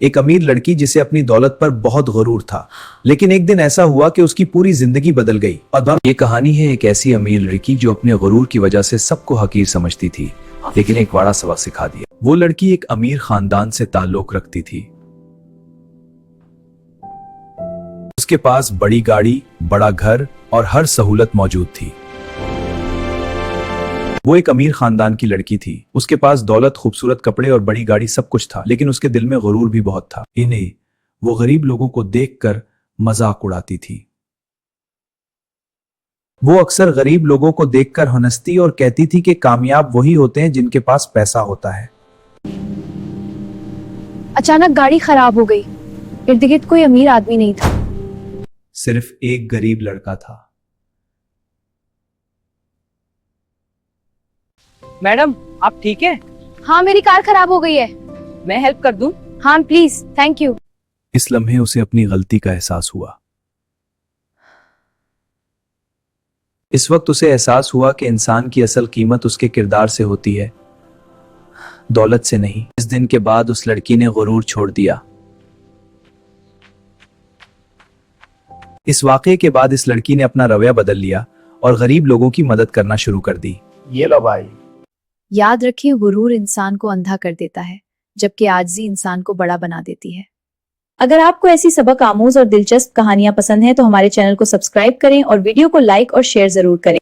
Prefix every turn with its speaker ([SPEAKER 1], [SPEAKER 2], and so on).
[SPEAKER 1] एक अमीर लड़की जिसे अपनी दौलत पर बहुत गरूर था, लेकिन एक दिन ऐसा हुआ कि उसकी पूरी जिंदगी बदल गई। और ये कहानी है एक ऐसी अमीर लड़की जो अपने गरूर की वजह से सबको हकीर समझती थी, लेकिन एक बड़ा सबक सिखा दिया। वो लड़की एक अमीर खानदान से ताल्लुक रखती थी। उसके पास बड़ी गाड़ी, बड़ा घर और हर सहूलत मौजूद थी। वो एक अमीर खानदान की लड़की थी। उसके पास दौलत, खूबसूरत कपड़े और बड़ी गाड़ी सब कुछ था, लेकिन उसके दिल में गुरूर भी बहुत था। इन्हें वो गरीब लोगों को देखकर मजाक उड़ाती थी। वो अक्सर गरीब लोगों को देखकर हंसती और कहती थी कि कामयाब वही होते हैं जिनके पास पैसा होता है।
[SPEAKER 2] अचानक गाड़ी खराब हो गई। इर्द गिर्द कोई अमीर आदमी नहीं था।
[SPEAKER 1] सिर्फ एक गरीब लड़का था।
[SPEAKER 3] मैडम, आप ठीक है?
[SPEAKER 2] हाँ, मेरी कार खराब हो गई है।
[SPEAKER 3] मैं हेल्प कर दूं?
[SPEAKER 2] हाँ प्लीज, थैंक यू।
[SPEAKER 1] इस लम्हे उसे अपनी गलती का एहसास हुआ। इस वक्त उसे एहसास हुआ कि इंसान की असल कीमत उसके किरदार से होती है, दौलत से नहीं। इस दिन के बाद उस लड़की ने गुरूर छोड़ दिया। इस वाकये के बाद इस लड़की ने अपना रवैया बदल लिया और गरीब लोगों की मदद करना शुरू कर दी।
[SPEAKER 4] ये लो भाई।
[SPEAKER 2] याद रखिए, गुरूर इंसान को अंधा कर देता है, जबकि आजिज़ी इंसान को बड़ा बना देती है।
[SPEAKER 5] अगर आपको ऐसी सबक आमूज और दिलचस्प कहानियां पसंद हैं तो हमारे चैनल को सब्सक्राइब करें और वीडियो को लाइक और शेयर जरूर करें।